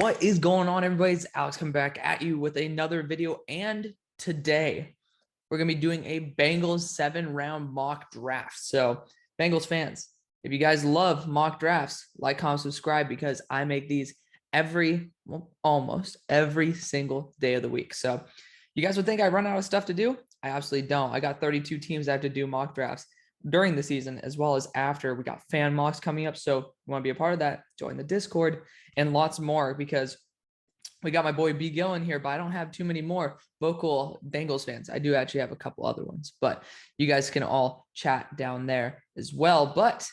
What is going on, everybody? It's Alex coming back at you with another video. And today we're going to be doing a Bengals 7-round mock draft. So, Bengals fans, if you guys love mock drafts, like, comment, subscribe, because I make these almost every single day of the week. So, you guys would think I run out of stuff to do. I absolutely don't. I got 32 teams I have to do mock drafts during the season as well as after. We got fan mocks coming up, so you want to be a part of that, join the Discord and lots more, because we got my boy B Gill in here, but I don't have too many more vocal Bengals fans. I do actually have a couple other ones, but you guys can all chat down there as well. But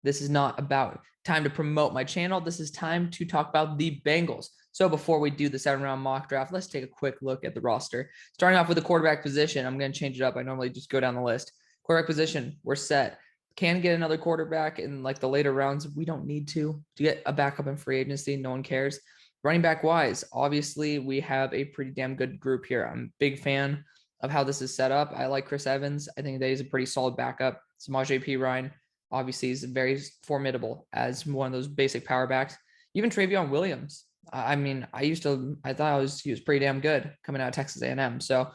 this is not about time to promote my channel. This is time to talk about the Bengals. So before we do the 7-round mock draft, let's take a quick look at the roster. Starting off with the quarterback position, I'm going to change it up. I normally just go down the list. Quarterback position, we're set. Can get another quarterback in like the later rounds. We don't need to get a backup in free agency. No one cares. Running back wise, obviously we have a pretty damn good group here. I'm a big fan of how this is set up. I like Chris Evans. I think that he's a pretty solid backup. Samaje Perine, obviously, is very formidable as one of those basic power backs. Even Travion Williams. I mean, I thought he was pretty damn good coming out of Texas A&M. So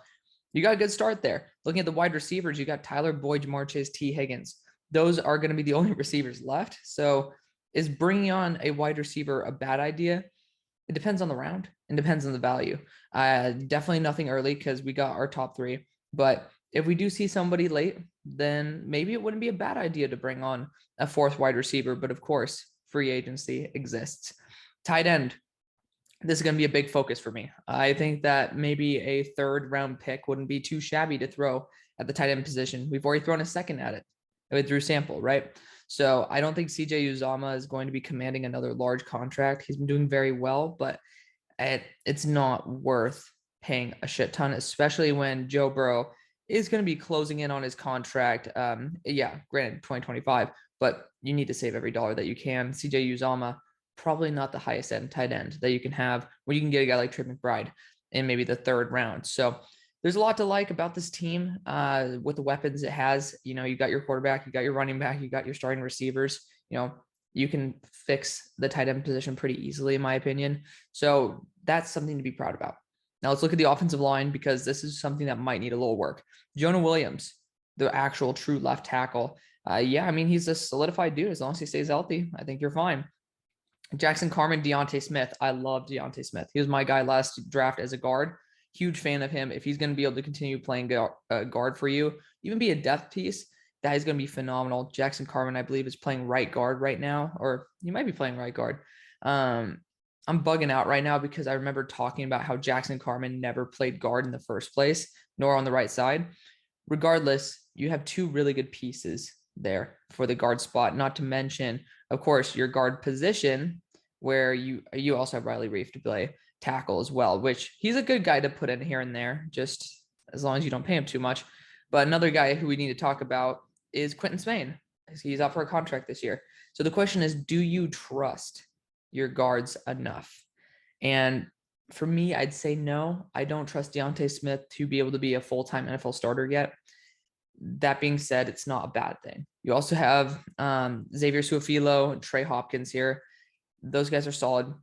you got a good start there. Looking at the wide receivers, you got Tyler Boyd, Jamar Chase, T. Higgins. Those are going to be the only receivers left. So is bringing on a wide receiver a bad idea? It depends on the round and depends on the value. Definitely nothing early because we got our top three. But if we do see somebody late, then maybe it wouldn't be a bad idea to bring on a fourth wide receiver. But of course, free agency exists. Tight end. This is going to be a big focus for me. I think that maybe a 3rd-round pick wouldn't be too shabby to throw at the tight end position. We've already thrown a second at it with Drew Sample, right? So I don't think CJ Uzomah is going to be commanding another large contract. He's been doing very well, but it's not worth paying a shit ton, especially when Joe Burrow is going to be closing in on his contract. Yeah, granted, 2025, but you need to save every dollar that you can. CJ Uzomah, probably not the highest end tight end that you can have when you can get a guy like Trey McBride in maybe the 3rd round. So there's a lot to like about this team with the weapons it has. You know, you got your quarterback, you got your running back, you got your starting receivers. You know, you can fix the tight end position pretty easily, in my opinion. So that's something to be proud about. Now let's look at the offensive line, because this is something that might need a little work. Jonah Williams, the actual true left tackle. Yeah, I mean, he's a solidified dude. As long as he stays healthy, I think you're fine. Jackson Carman, Deontay Smith. I love Deontay Smith. He was my guy last draft as a guard. Huge fan of him. If he's going to be able to continue playing guard for you, even be a depth piece, that is going to be phenomenal. Jackson Carman, I believe, is playing right guard right now, or he might be playing right guard. I'm bugging out right now because I remember talking about how Jackson Carman never played guard in the first place, nor on the right side. Regardless, you have 2 really good pieces there for the guard spot, not to mention, of course, your guard position, where you also have Riley Reif to play tackle as well, which he's a good guy to put in here and there, just as long as you don't pay him too much. But another guy who we need to talk about is Quentin Spain. He's up for a contract this year. So the question is, do you trust your guards enough? And for me, I'd say no. I don't trust Deontay Smith to be able to be a full-time NFL starter yet. That being said, it's not a bad thing. You also have Xavier Suafilo and Trey Hopkins here. Those guys are solid,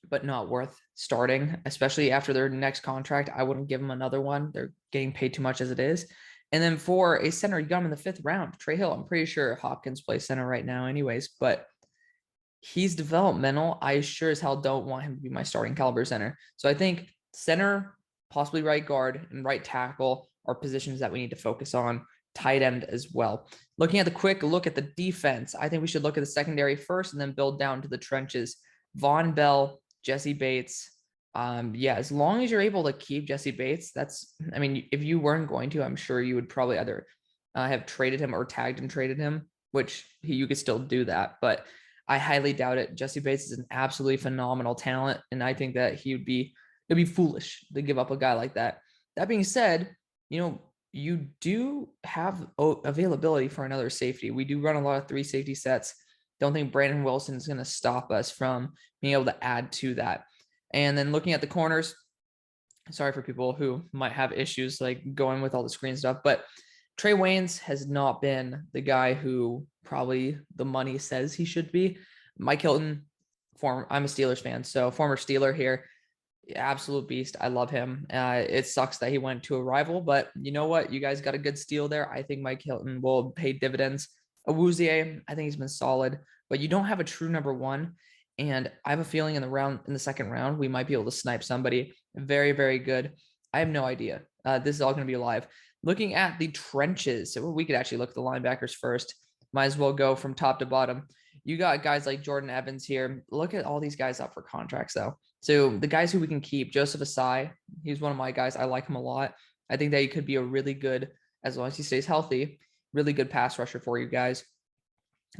but not worth starting, especially after their next contract. I wouldn't give them another one. They're getting paid too much as it is. And then for a center, you got him in the 5th round. Trey Hill, I'm pretty sure Hopkins plays center right now anyways, but he's developmental. I sure as hell don't want him to be my starting caliber center. So I think center, possibly right guard, and right tackle are positions that we need to focus on. Tight end as well. Looking at the quick look at the defense, I think we should look at the secondary first and then build down to the trenches. Von Bell, Jesse Bates. Yeah, as long as you're able to keep Jesse Bates, I mean, if you weren't going to, I'm sure you would probably either have traded him or tagged and traded him, which you could still do that. But I highly doubt it. Jesse Bates is an absolutely phenomenal talent, and I think that it'd be foolish to give up a guy like that. That being said, you know, you do have availability for another safety. We do run a lot of 3 safety sets. Don't think Brandon Wilson is going to stop us from being able to add to that. And then looking at the corners, sorry for people who might have issues like going with all the screen stuff, but Trey Waynes has not been the guy who probably the money says he should be. Mike Hilton, I'm a Steelers fan, so former Steeler here. Absolute beast. I love him. It sucks that he went to a rival, but you know what? You guys got a good steal there. I think Mike Hilton will pay dividends. Awuzie, I think he's been solid, but you don't have a true number one. And I have a feeling in the second round, we might be able to snipe somebody very, very good. I have no idea. This is all going to be live. Looking at the trenches, so we could actually look at the linebackers first. Might as well go from top to bottom. You got guys like Jordan Evans here. Look at all these guys up for contracts, though. So the guys who we can keep, Joseph Asai, he's one of my guys. I like him a lot. I think that he could be a really good, as long as he stays healthy, really good pass rusher for you guys.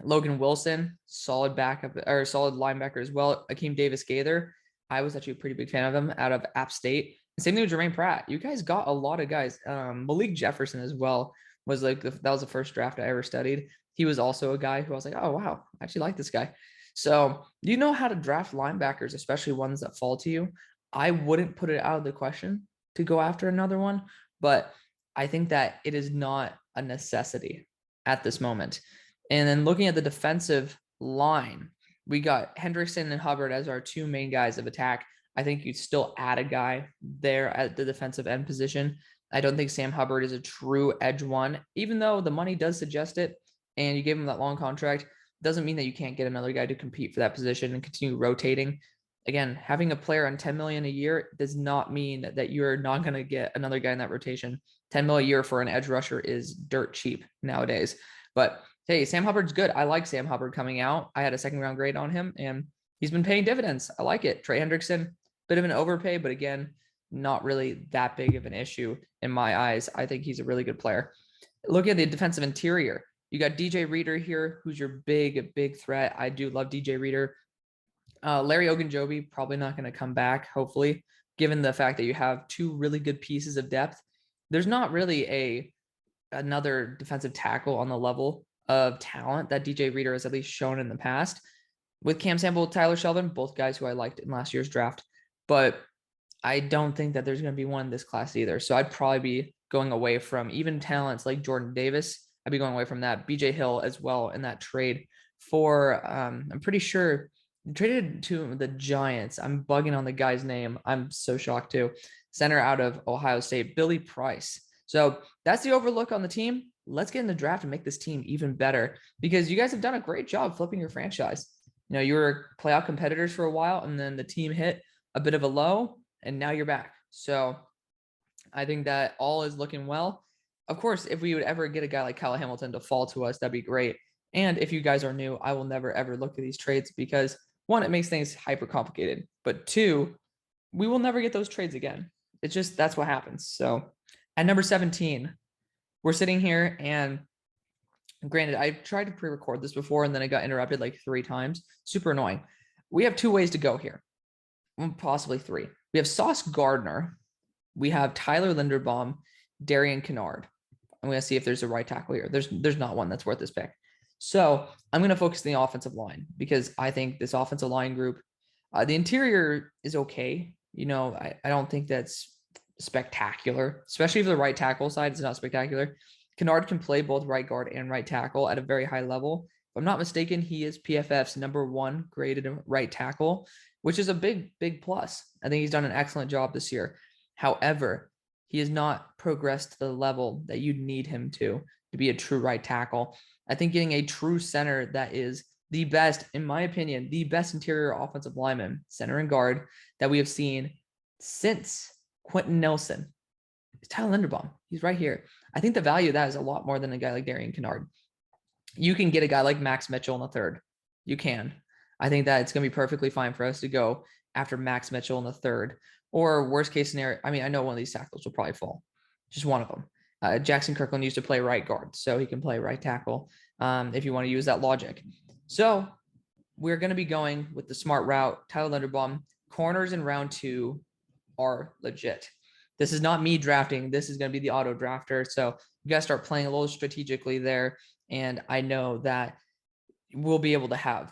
Logan Wilson, solid backup or solid linebacker as well. Akeem Davis-Gaither, I was actually a pretty big fan of him out of App State. Same thing with Jermaine Pratt. You guys got a lot of guys. Malik Jefferson as well was like that was the first draft I ever studied. He was also a guy who I was like, oh wow, I actually like this guy. So you know how to draft linebackers, especially ones that fall to you. I wouldn't put it out of the question to go after another one, but I think that it is not a necessity at this moment. And then looking at the defensive line, we got Hendrickson and Hubbard as our two main guys of attack. I think you'd still add a guy there at the defensive end position. I don't think Sam Hubbard is a true edge one, even though the money does suggest it, and you gave him that long contract. Doesn't mean that you can't get another guy to compete for that position and continue rotating. Again, having a player on $10 million a year does not mean that you're not going to get another guy in that rotation. $10 million a year for an edge rusher is dirt cheap nowadays. But hey, Sam Hubbard's good. I like Sam Hubbard coming out. I had a second round grade on him, and he's been paying dividends. I like it. Trey Hendrickson, bit of an overpay, but again, not really that big of an issue in my eyes. I think he's a really good player. Look at the defensive interior. You got DJ Reader here, who's your big threat. I do love DJ Reader. Larry Ogunjobi, probably not going to come back, hopefully, given the fact that you have two really good pieces of depth. There's not really another defensive tackle on the level of talent that DJ Reader has at least shown in the past. With Cam Sample, Tyler Sheldon, both guys who I liked in last year's draft. But I don't think that there's going to be one in this class either. So I'd probably be going away from even talents like Jordan Davis. I'd be going away from that. BJ Hill as well in that trade for, I'm pretty sure, traded to the Giants. I'm bugging on the guy's name. I'm so shocked too. Center out of Ohio State, Billy Price. So that's the overlook on the team. Let's get in the draft and make this team even better, because you guys have done a great job flipping your franchise. You know, you were playoff competitors for a while, and then the team hit a bit of a low, and now you're back. So I think that all is looking well. Of course, if we would ever get a guy like Kyle Hamilton to fall to us, that'd be great. And if you guys are new, I will never, ever look at these trades because, one, it makes things hyper complicated. But two, we will never get those trades again. It's just, that's what happens. So at number 17, we're sitting here, and granted, I tried to pre-record this before and then I got interrupted like 3 times. Super annoying. We have 2 ways to go here. Possibly 3. We have Sauce Gardner. We have Tyler Linderbaum, Darian Kennard. I'm going to see if there's a right tackle here. There's not one that's worth this pick. So I'm going to focus on the offensive line because I think this offensive line group, the interior is okay. You know, I don't think that's spectacular, especially for the right tackle side. It's not spectacular. Kennard can play both right guard and right tackle at a very high level. If I'm not mistaken, he is PFF's #1 graded right tackle, which is a big plus. I think he's done an excellent job this year. However, he has not progressed to the level that you need him to be a true right tackle. I think getting a true center that is the best, in my opinion, the best interior offensive lineman, center and guard, that we have seen since Quentin Nelson is Tyler Linderbaum. He's right here. I think the value of that is a lot more than a guy like Darian Kennard. You can get a guy like Max Mitchell in the 3rd. You can. I think that it's going to be perfectly fine for us to go after Max Mitchell in the 3rd. Or worst case scenario, I mean, I know one of these tackles will probably fall. Just one of them. Jackson Kirkland used to play right guard, so he can play right tackle if you want to use that logic. So we're going to be going with the smart route. Tyler Linderbaum. Corners in round 2 are legit. This is not me drafting. This is going to be the auto drafter. So you guys start playing a little strategically there. And I know that we'll be able to have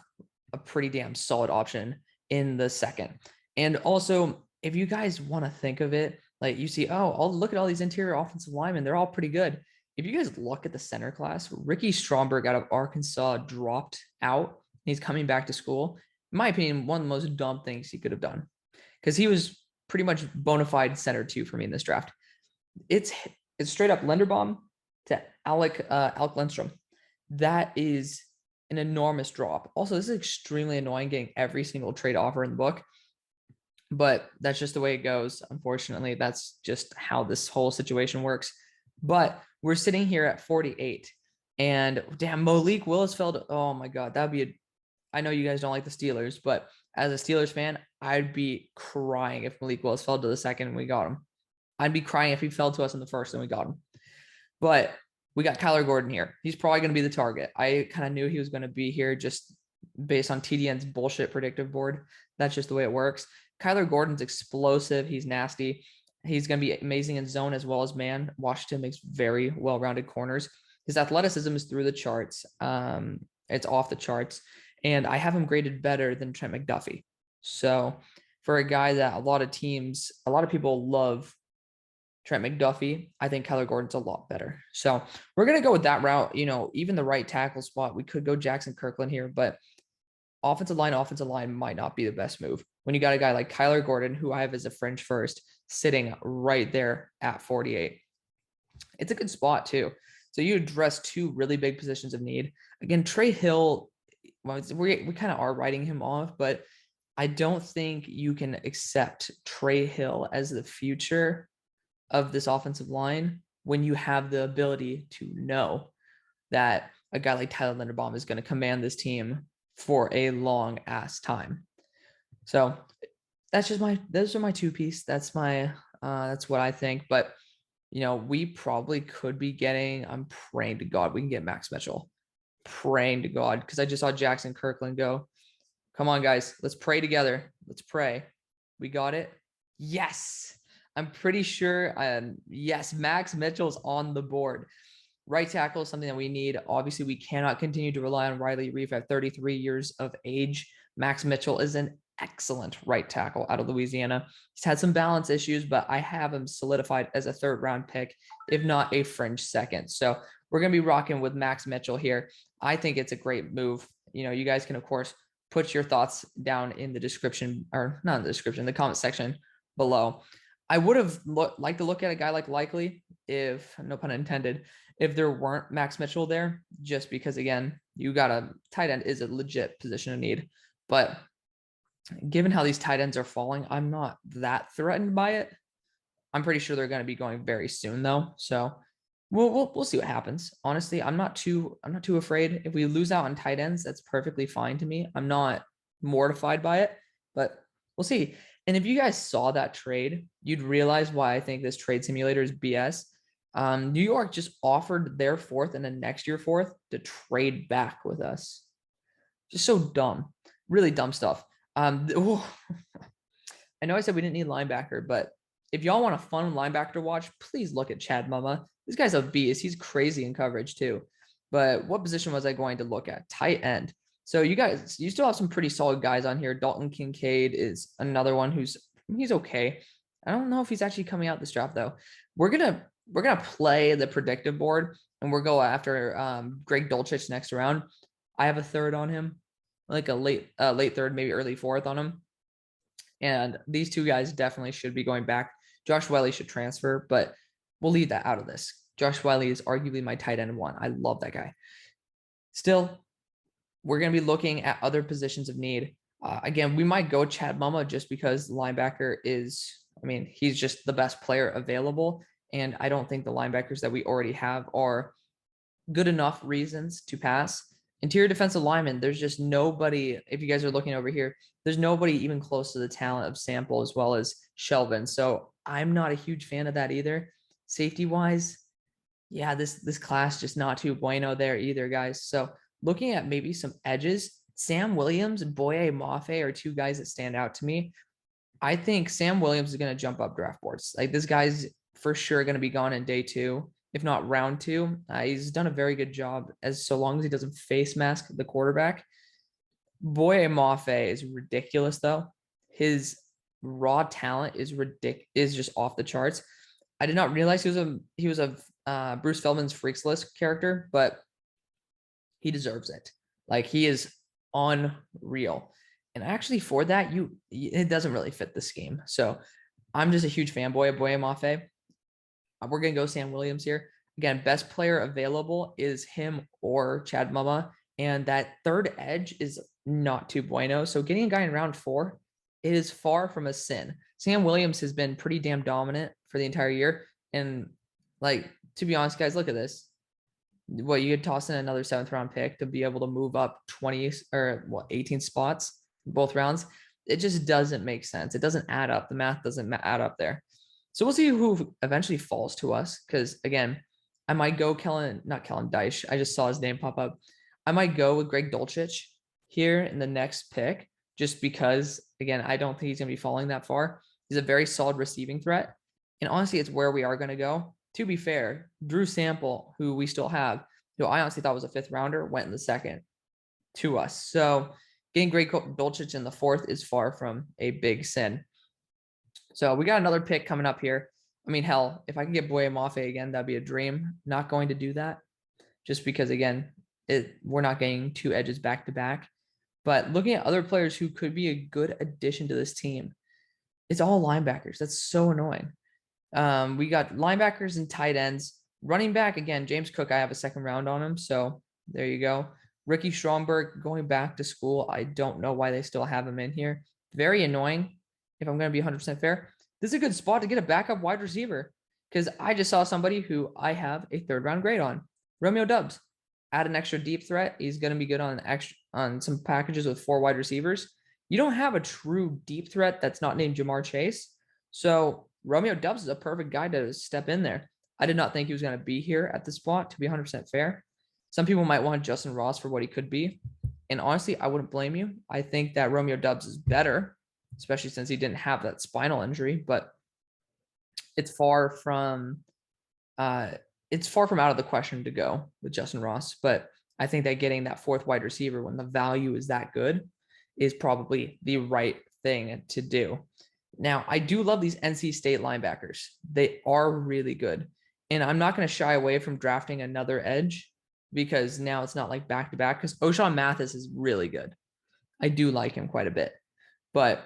a pretty damn solid option in the 2nd. And also, if you guys want to think of it, like you see, oh, I'll look at all these interior offensive linemen. They're all pretty good. If you guys look at the center class, Ricky Stromberg out of Arkansas dropped out. He's coming back to school. in my opinion, one of the most dumb things he could have done, because he was pretty much bona fide center 2 for me in this draft. It's straight up Linderbaum to Alec Lindstrom. That is an enormous drop. Also, this is extremely annoying getting every single trade offer in the book, but that's just the way it goes. Unfortunately, that's just how this whole situation works. But we're sitting here at 48, and damn, Malik Willis fell. Oh my God, that'd be I know you guys don't like the Steelers, but as a Steelers fan, I'd be crying if Malik Willis fell to the second and we got him. I'd be crying if he fell to us in the first and we got him. But we got Kyler Gordon here. He's probably going to be the target. I kind of knew he was going to be here just based on TDN's bullshit predictive board. That's just the way it works. Kyler Gordon's explosive. He's nasty. He's going to be amazing in zone as well as man. Washington makes very well-rounded corners. His athleticism is through the charts. It's off the charts. And I have him graded better than Trent McDuffie. So for a guy that a lot of people love Trent McDuffie, I think Kyler Gordon's a lot better. So we're going to go with that route. You know, even the right tackle spot, we could go Jackson Kirkland here, but offensive line might not be the best move. When you got a guy like Kyler Gordon, who I have as a fringe first, sitting right there at 48. It's a good spot too. So you address two really big positions of need. Again, Trey Hill, well, we kind of are writing him off, but I don't think you can accept Trey Hill as the future of this offensive line when you have the ability to know that a guy like Tyler Linderbaum is going to command this team for a long ass time. So those are my two piece. That's what I think. But you know, we probably could be getting, I'm praying to God we can get Max Mitchell. Praying to God, because I just saw Jackson Kirkland go. Come on, guys. Let's pray together. Let's pray. We got it. Yes. I'm pretty sure. Yes, Max Mitchell's on the board. Right tackle is something that we need. Obviously, we cannot continue to rely on Riley Reef at 33 years of age. Max Mitchell is an excellent right tackle out of Louisiana. He's had some balance issues, but I have him solidified as a 3rd round pick, if not a fringe second. So we're going to be rocking with Max Mitchell here. I think it's a great move. You know, you guys can, of course, put your thoughts down in the description, or not in the description, the comment section below. I would have liked to look at a guy like Likely, if, no pun intended, if there weren't Max Mitchell there, just because, again, you got a tight end is a legit position of need. But given how these tight ends are falling, I'm not that threatened by it. I'm pretty sure they're going to be going very soon, though. So we'll see what happens. Honestly, I'm not too afraid. If we lose out on tight ends, that's perfectly fine to me. I'm not mortified by it, but we'll see. And if you guys saw that trade, you'd realize why I think this trade simulator is BS. New York just offered their 4th and then next year 4th to trade back with us. Just so dumb, really dumb stuff. I know I said we didn't need linebacker, but if y'all want a fun linebacker to watch, please look at Chad Mumma. This guy's a beast. He's crazy in coverage too. But what position was I going to look at? Tight end. So you still have some pretty solid guys on here. Dalton Kincaid is another one he's okay. I don't know if he's actually coming out this draft though. We're gonna play the predictive board and we're go after Greg Dulcich next round. I have a 3rd on him, like a late 3rd, maybe early 4th on him. And these two guys definitely should be going back. Josh Whyle should transfer, but we'll leave that out of this. Josh Whyle is arguably my tight end 1. I love that guy. Still, we're going to be looking at other positions of need. Again, we might go Chad Mumma just because linebacker he's just the best player available. And I don't think the linebackers that we already have are good enough reasons to pass. Interior defensive lineman, there's just nobody. If you guys are looking over here, there's nobody even close to the talent of Sample as well as Shelvin. So I'm not a huge fan of that either. Safety wise, yeah, this class just not too bueno there either, guys. So looking at maybe some edges, Sam Williams and Boye Mafe are two guys that stand out to me. I think Sam Williams is going to jump up draft boards. Like, this guy's for sure going to be gone in day 2, if not round 2. He's done a very good job so long as he doesn't face mask the quarterback. Boye Mafe is ridiculous though. His raw talent is just off the charts. I did not realize he was a Bruce Feldman's Freaks List character, but he deserves it. Like, he is unreal. And actually for that, it doesn't really fit the scheme. So I'm just a huge fanboy of Boye Mafe. We're going to go Sam Williams here. Again, best player available is him or Chad Mama. And that third edge is not too bueno. So getting a guy in round 4, it is far from a sin. Sam Williams has been pretty damn dominant for the entire year. And like, to be honest, guys, look at this. What, you could toss in another 7th round pick to be able to move up 20 or 18 spots both rounds. It just doesn't make sense. It doesn't add up. The math doesn't add up there. So we'll see who eventually falls to us. Because again, I might go not Kellen Deich. I just saw his name pop up. I might go with Greg Dulcich here in the next pick, just because, again, I don't think he's going to be falling that far. He's a very solid receiving threat. And honestly, it's where we are going to go. To be fair, Drew Sample, who we still have, who I honestly thought was a 5th rounder, went in the 2nd to us. So getting Greg Dulcich in the 4th is far from a big sin. So we got another pick coming up here. I mean, hell, if I can get Boye Mafe again, that'd be a dream. Not going to do that just because, again, we're not getting 2 edges back to back. But looking at other players who could be a good addition to this team, it's all linebackers. That's so annoying. We got linebackers and tight ends. Running back, again, James Cook, I have a 2nd round on him. So there you go. Ricky Stromberg going back to school. I don't know why they still have him in here. Very annoying, if I'm going to be 100% fair. This is a good spot to get a backup wide receiver, because I just saw somebody who I have a 3rd round grade on. Romeo Doubs. Add an extra deep threat. He's going to be good on some packages with 4 wide receivers. You don't have a true deep threat that's not named Jamar Chase. So Romeo Doubs is a perfect guy to step in there. I did not think he was going to be here at the spot, to be 100% fair. Some people might want Justin Ross for what he could be. And honestly, I wouldn't blame you. I think that Romeo Doubs is better, especially since he didn't have that spinal injury, but it's far from out of the question to go with Justin Ross. But I think that getting that 4th wide receiver when the value is that good is probably the right thing to do. Now, I do love these NC State linebackers. They are really good. And I'm not going to shy away from drafting another edge, because now it's not like back-to-back, because O'Shawn Mathis is really good. I do like him quite a bit. But,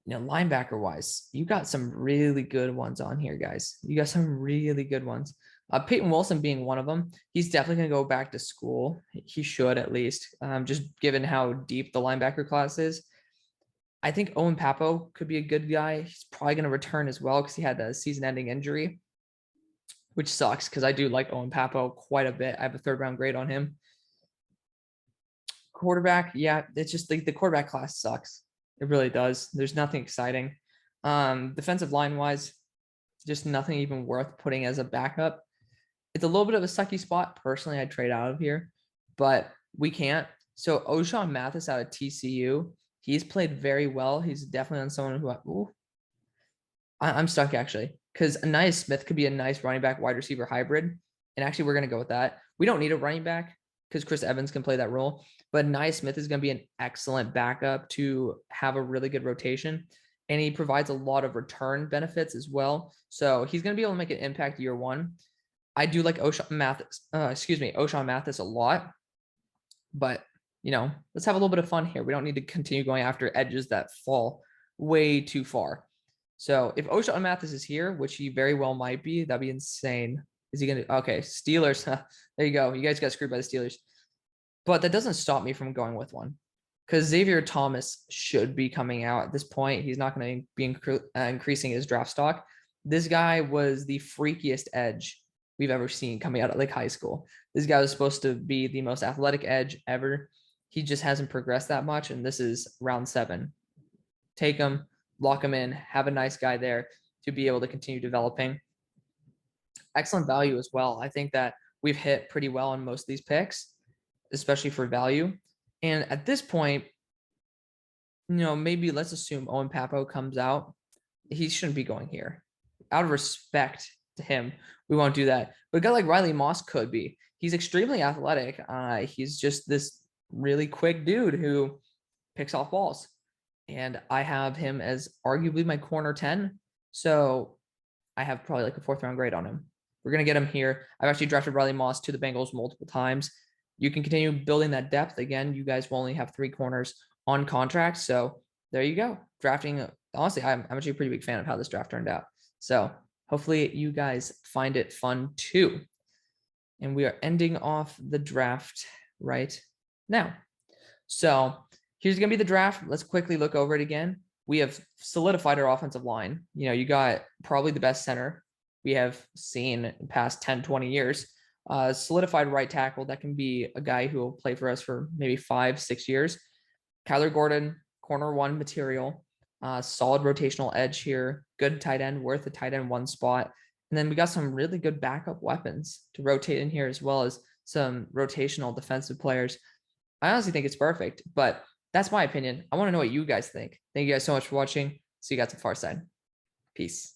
linebacker-wise, you got some really good ones on here, guys. You got some really good ones. Peyton Wilson being one of them. He's definitely going to go back to school. He should, at least, just given how deep the linebacker class is. I think Owen Papo could be a good guy. He's probably going to return as well, because he had a season-ending injury, which sucks, because I do like Owen Papo quite a bit. I have a 3rd round grade on him. Quarterback, yeah, it's just like the quarterback class sucks. It really does. There's nothing exciting. Defensive line-wise, just nothing even worth putting as a backup. It's a little bit of a sucky spot. Personally, I'd trade out of here, but we can't. So O'Shawn Mathis out of TCU, he's played very well. He's definitely on someone who I'm stuck, actually, because Anais Smith could be a nice running back wide receiver hybrid. And actually, we're going to go with that. We don't need a running back because Chris Evans can play that role. But Anais Smith is going to be an excellent backup to have a really good rotation. And he provides a lot of return benefits as well. So he's going to be able to make an impact year 1. I do like O'Shawn Mathis a lot. But, let's have a little bit of fun here. We don't need to continue going after edges that fall way too far. So if O'Shawn Mathis is here, which he very well might be, that'd be insane. Is he going to? Okay, Steelers. There you go. You guys got screwed by the Steelers. But that doesn't stop me from going with one, because Xavier Thomas should be coming out at this point. He's not going to be increasing his draft stock. This guy was the freakiest edge we've ever seen coming out of like high school. This guy was supposed to be the most athletic edge ever. He just hasn't progressed that much, and this is round 7. Take him, lock him in, have a nice guy there to be able to continue developing. Excellent value as well. I think that we've hit pretty well on most of these picks, especially for value. And at this point, maybe let's assume Owen Papo comes out. He shouldn't be going here. Out of respect to him, we won't do that. But a guy like Riley Moss could be. He's extremely athletic. He's just this really quick dude who picks off balls. And I have him as arguably my corner 10. So I have probably like a 4th round grade on him. We're going to get him here. I've actually drafted Riley Moss to the Bengals multiple times. You can continue building that depth. Again, you guys will only have 3 corners. on contract. So there you go. Drafting, honestly, I'm actually a pretty big fan of how this draft turned out. So hopefully you guys find it fun too. And we are ending off the draft right now. So here's going to be the draft. Let's quickly look over it again. We have solidified our offensive line. You know, you got probably the best center we have seen in the past 10, 20 years. Solidified right tackle. That can be a guy who will play for us for maybe 5, 6 years. Kyler Gordon, corner one material. Solid rotational edge here. Good tight end, worth a tight end one spot. And then we got some really good backup weapons to rotate in here, as well as some rotational defensive players. I honestly think it's perfect, but that's my opinion. I want to know what you guys think. Thank you guys so much for watching. See you guys at the far side. Peace.